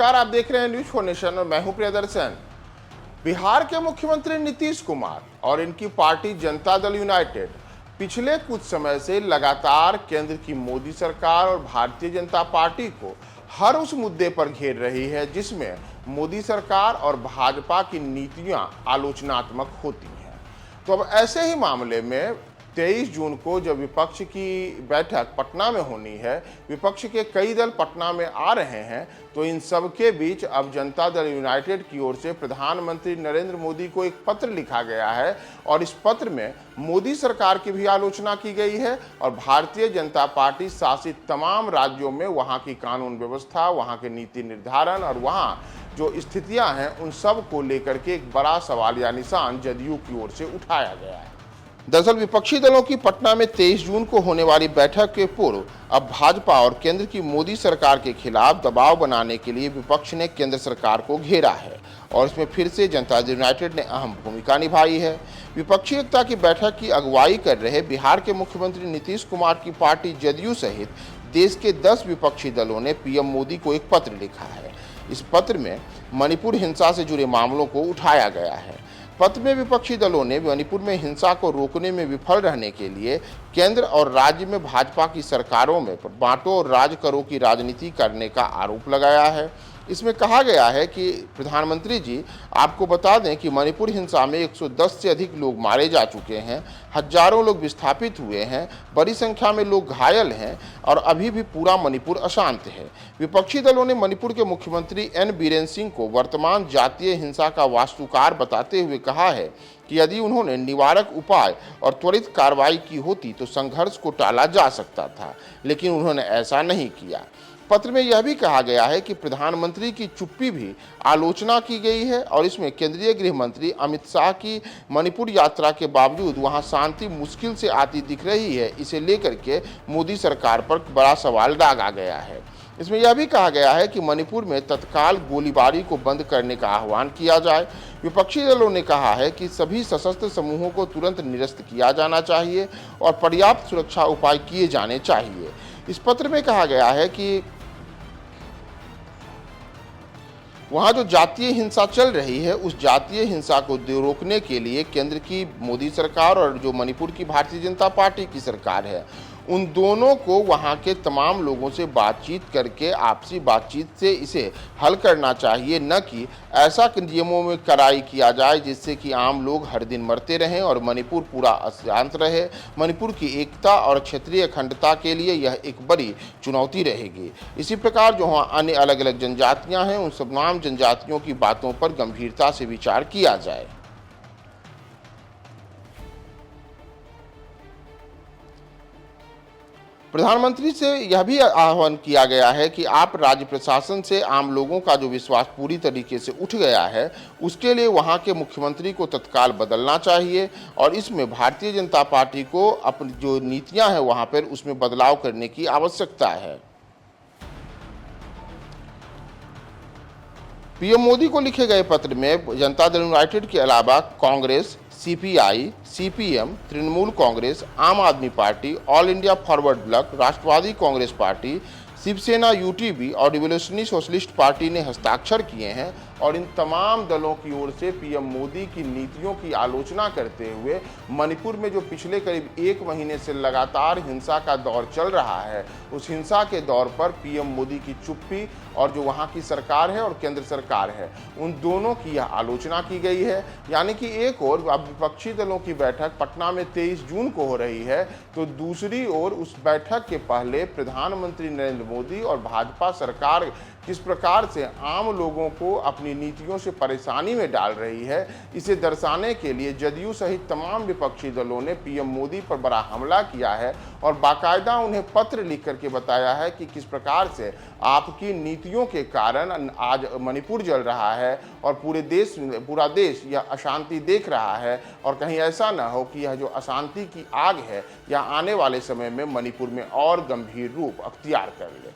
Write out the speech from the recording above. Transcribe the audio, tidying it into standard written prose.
नमस्कार, आप देख रहे हैं न्यूज फॉर नेशन और मैं हूं प्रियदर्शन। बिहार के मुख्यमंत्री नीतीश कुमार और इनकी पार्टी जनता दल यूनाइटेड पिछले कुछ समय से लगातार केंद्र की मोदी सरकार और भारतीय जनता पार्टी को हर उस मुद्दे पर घेर रही है जिसमें मोदी सरकार और भाजपा की नीतियां आलोचनात्मक होती हैं। तो अब ऐसे ही मामले में 23 जून को जब विपक्ष की बैठक पटना में होनी है, विपक्ष के कई दल पटना में आ रहे हैं, तो इन सब के बीच अब जनता दल यूनाइटेड की ओर से प्रधानमंत्री नरेंद्र मोदी को एक पत्र लिखा गया है और इस पत्र में मोदी सरकार की भी आलोचना की गई है और भारतीय जनता पार्टी शासित तमाम राज्यों में वहां की कानून व्यवस्था, वहां के नीति निर्धारण और वहां जो स्थितियां हैं उन सब को लेकर के एक बड़ा सवाल या निशान जदयू की ओर से उठाया गया है। दरअसल विपक्षी दलों की पटना में 23 जून को होने वाली बैठक के पूर्व अब भाजपा और केंद्र की मोदी सरकार के खिलाफ दबाव बनाने के लिए विपक्ष ने केंद्र सरकार को घेरा है और इसमें फिर से जनता दल यूनाइटेड ने अहम भूमिका निभाई है। विपक्षी एकता की बैठक की अगुवाई कर रहे बिहार के मुख्यमंत्री नीतीश कुमार की पार्टी जदयू सहित देश के 10 विपक्षी दलों ने पीएम मोदी को एक पत्र लिखा है। इस पत्र में मणिपुर हिंसा से जुड़े मामलों को उठाया गया है। पत्र में विपक्षी दलों ने मणिपुर में हिंसा को रोकने में विफल रहने के लिए केंद्र और राज्य में भाजपा की सरकारों में बांटो और राज करो की राजनीति करने का आरोप लगाया है। इसमें कहा गया है कि प्रधानमंत्री जी, आपको बता दें कि मणिपुर हिंसा में 110 से अधिक लोग मारे जा चुके हैं, हजारों लोग विस्थापित हुए हैं, बड़ी संख्या में लोग घायल हैं और अभी भी पूरा मणिपुर अशांत है। विपक्षी दलों ने मणिपुर के मुख्यमंत्री एन बीरेन सिंह को वर्तमान जातीय हिंसा का वास्तुकार बताते हुए कहा है कि यदि उन्होंने निवारक उपाय और त्वरित कार्रवाई की होती तो संघर्ष को टाला जा सकता था, लेकिन उन्होंने ऐसा नहीं किया। पत्र में यह भी कहा गया है कि प्रधानमंत्री की चुप्पी भी आलोचना की गई है और इसमें केंद्रीय गृह मंत्री अमित शाह की मणिपुर यात्रा के बावजूद वहां शांति मुश्किल से आती दिख रही है, इसे लेकर के मोदी सरकार पर बड़ा सवाल दागा गया है। इसमें यह भी कहा गया है कि मणिपुर में तत्काल गोलीबारी को बंद करने का आह्वान किया जाए। विपक्षी दलों ने कहा है कि सभी सशस्त्र समूहों को तुरंत निरस्त किया जाना चाहिए और पर्याप्त सुरक्षा उपाय किए जाने चाहिए। इस पत्र में कहा गया है कि वहाँ जो जातीय हिंसा चल रही है उस जातीय हिंसा को रोकने के लिए केंद्र की मोदी सरकार और जो मणिपुर की भारतीय जनता पार्टी की सरकार है, उन दोनों को वहाँ के तमाम लोगों से बातचीत करके आपसी बातचीत से इसे हल करना चाहिए, न कि ऐसा नियमों में कड़ाई किया जाए जिससे कि आम लोग हर दिन मरते रहें और मणिपुर पूरा अशांत रहे। मणिपुर की एकता और क्षेत्रीय अखंडता के लिए यह एक बड़ी चुनौती रहेगी। इसी प्रकार जो वहाँ अन्य अलग अलग जनजातियाँ हैं उन तमाम जनजातियों की बातों पर गंभीरता से विचार किया जाए। प्रधानमंत्री से यह भी आह्वान किया गया है कि आप राज्य प्रशासन से आम लोगों का जो विश्वास पूरी तरीके से उठ गया है उसके लिए वहां के मुख्यमंत्री को तत्काल बदलना चाहिए और इसमें भारतीय जनता पार्टी को अपनी जो नीतियां हैं वहां पर उसमें बदलाव करने की आवश्यकता है। पीएम मोदी को लिखे गए पत्र में जनता दल यूनाइटेड के अलावा Congress, CPI, CPM, Trinamool Congress, Aam Aadmi party, all India forward bloc, Rashtravadi Congress party, Shivsena, UTB और रिवोल्यूशनरी सोशलिस्ट पार्टी ने हस्ताक्षर किए हैं और इन तमाम दलों की ओर से पीएम मोदी की नीतियों की आलोचना करते हुए मणिपुर में जो पिछले करीब 1 महीने से लगातार हिंसा का दौर चल रहा है उस हिंसा के दौर पर पीएम मोदी की चुप्पी और जो वहाँ की सरकार है और केंद्र सरकार है उन दोनों की यह आलोचना की गई है। यानी कि एक ओर अब विपक्षी दलों की बैठक पटना में 23 जून को हो रही है तो दूसरी ओर उस बैठक के पहले प्रधानमंत्री नरेंद्र मोदी और भाजपा सरकार किस प्रकार से आम लोगों को अपनी नीतियों से परेशानी में डाल रही है, इसे दर्शाने के लिए जदयू सहित तमाम विपक्षी दलों ने पीएम मोदी पर बड़ा हमला किया है और बाकायदा उन्हें पत्र लिख करके बताया है कि किस प्रकार से आपकी नीतियों के कारण आज मणिपुर जल रहा है और पूरा देश यह अशांति देख रहा है और कहीं ऐसा न हो कि यह जो अशांति की आग है यह आने वाले समय में मणिपुर में और गंभीर रूप अख्तियार कर ले।